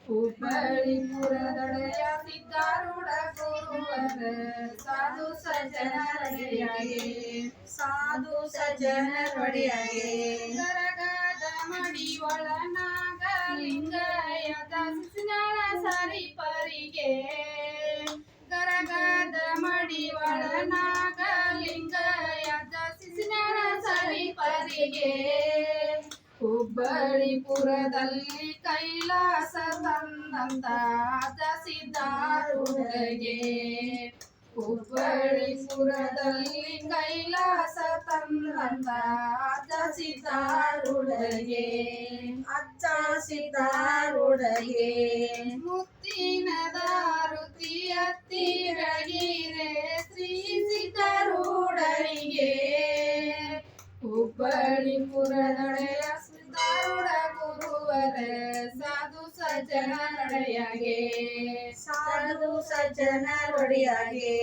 ಹುಬ್ಬಳ್ಳಿಪುರದೊಡೆಯ ಸಿದ್ಧಾರೂಢ ಗುರುವರ ಸಾಧು ಸಜ್ಜನರೊಡೆಯಾಗೆ ಸಾಧು ಸಜ್ಜನರೊಡೆಯಾಗೆ ಗರಗದ ಮಡಿವಳ ನಾಗಲಿಂಗಯದ ಶಿಶುನಾಳ ಸರಿಪರಿಗೆ ಗರಗದ ಮಡಿವಳ ನಾಗಲಿಂಗಯದ ಶಿಶುನಾಳ ಸರಿಪರಿಗೆ ಹುಬ್ಬಳ್ಳಿಪುರದಲ್ಲಿ ಕೈಲಾಸ ತಂದಂತ ಸಿದ್ಧಾರೂಢಗೆ ಹುಬ್ಬಳ್ಳಿಪುರದಲ್ಲಿ ಕೈಲಾಸ ತಂದಂತ ಸಿದ್ಧಾರೂಢಗೆ ಅಜ್ಜ ಸಿದ್ಧಾರೂಢಗೆ ಮುತ್ತಿನ ದಾರುತಿ ಅತ್ತಿ ಬೆಳಗಿರೆ ಶ್ರೀ ಸಿದ್ಧಾರೂಢರಿಗೆ ಹುಬ್ಬಳ್ಳಿಪುರದೊಡೆಯ ಸಿದ್ಧಾರೂಢ ಗುರುವರ ಸಾಧು ಸಜ್ಜನರೊಡೆಯಾಗೆ ಸಾಧು ಸಜ್ಜನರೊಡೆಯಾಗೆ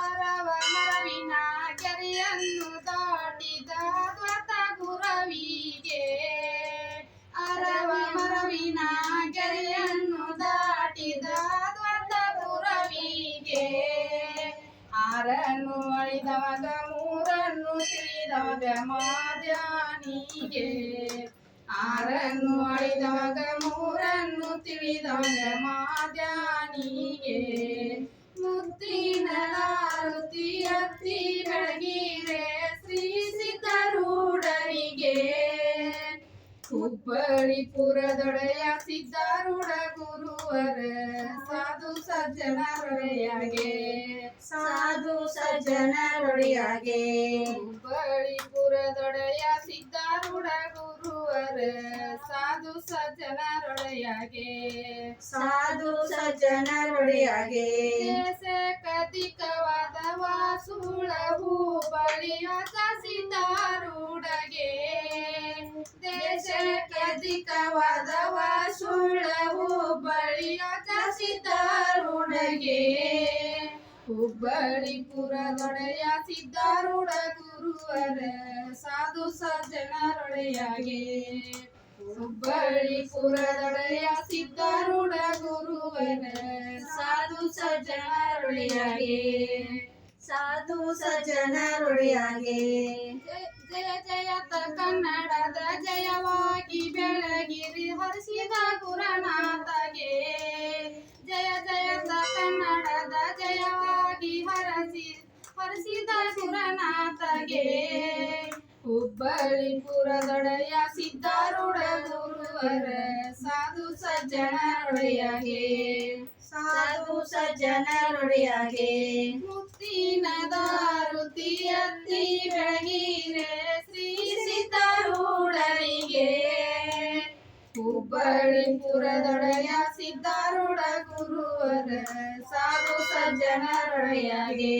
ಅರವ ಮರವಿನ ಕೆರೆಯನ್ನು ದಾಟಿದ ದ್ವತ ಗುರವಿಗೆ ಅರವ ಮರವಿನ ಕೆರೆಯನ್ನು ದಾಟಿದ ದ್ವತ ಗುರವಿಗೆ ಆರನ್ನು ಅಳಿದವಾಗ ಮೂರನ್ನು ತಿಳಿದವಾಗ ಮಾದ್ಯಾನಿಗೆ ಆರನ್ನು ಅಳಿದವಾಗ ಮೂರನ್ನು ತಿಳಿದವಾಗ ಮಾದ್ಯಾನಿಗೆ ಮುತ್ತಿನ ದಾರುತಿ ಅತ್ತಿ ಬೆಳಗಿರೆ ಶ್ರೀ ಸಿದ್ಧಾರೂಢರಿಗೆ ಹುಬ್ಬಳ್ಳಿಪುರದೊಡೆಯ ಸಿದ್ಧಾರೂಢ ಗುರುವರ ಸಾಧು ಸಜ್ಜನರೊಡೆಯಾಗೆ ಸಾಧು ಸಜ್ಜನರೊಡೆಯಾಗೆ ಹುಬ್ಬಳ್ಳಿಪುರದೊಡೆಯ ಸಿದ್ಧಾರೂಢ ಗುರುವರ ಸಾಧು ಸಜ್ಜನರೊಡೆಯಾಗೆ ಸಾಧು ಸಜ್ಜನರೊಡೆಯಾಗೆ ದೇಶಕಧಿಕವಾದ ವಾಸುಳ ಹುಬ್ಬಳ್ಳಿಯ ಸಿದ್ಧಾರೂಢಗೆ ದೇಶಕಧಿಕವಾದ ವಾಸುಳ ಹುಬ್ಬಳ್ಳಿಯ ಸಿದ್ಧಾರೂಢಗೆ ಹುಬ್ಬಳ್ಳಿಪುರದೊಡೆಯ ಸಿದ್ಧಾರೂಢ ಗುರುವರ ಸಾಧು ಸಜ್ಜನರೊಡೆಯಾಗೆ ಹುಬ್ಬಳ್ಳಿಪುರದೊಡೆಯ ಸಿದ್ಧಾರೂಢ ಗುರುವರ ಸಾಧು ಸಜ್ಜನರೊಡೆಯಾಗೆ ಸಾಧು ಸಜ್ಜನರೊಡೆಯಾಗೆ ಜಯ ಜಯತ ಕನ್ನಡದ ಜಯವಾಗಿ ಬೆಳಗಿರಿ ಹರಿಸಿದ ಗುರುನಾಥಗೆ ಜಯ ಜಯತ ಕನ್ನಡದ ಜಯವಾಗಿ ಹರಿಸಿದ ಗುರುನಾಥಗೆ ಹುಬ್ಬಳ್ಳಿಪುರದೊಡೆಯ ಸಿದ್ಧಾರೂಢ ಗುರುವರ ಸಾಧು ಸಜ್ಜನರೊಡೆಯಾಗೆ ಸಾಧು ಸಜ್ಜನರೊಡೆಯಾಗೆ ಮುತ್ತಿನ ದಾರುತಿ ಅತ್ತಿ ಬೆಳಗಿರೆ ಶ್ರೀ ಸಿದ್ಧಾರೂಢರಿಗೆ ಹುಬ್ಬಳ್ಳಿಪುರದೊಡೆಯ ಸಿದ್ಧಾರೂಢ ಗುರುವರ ಸಾಧು ಸಜ್ಜನರೊಡೆಯಾಗೆ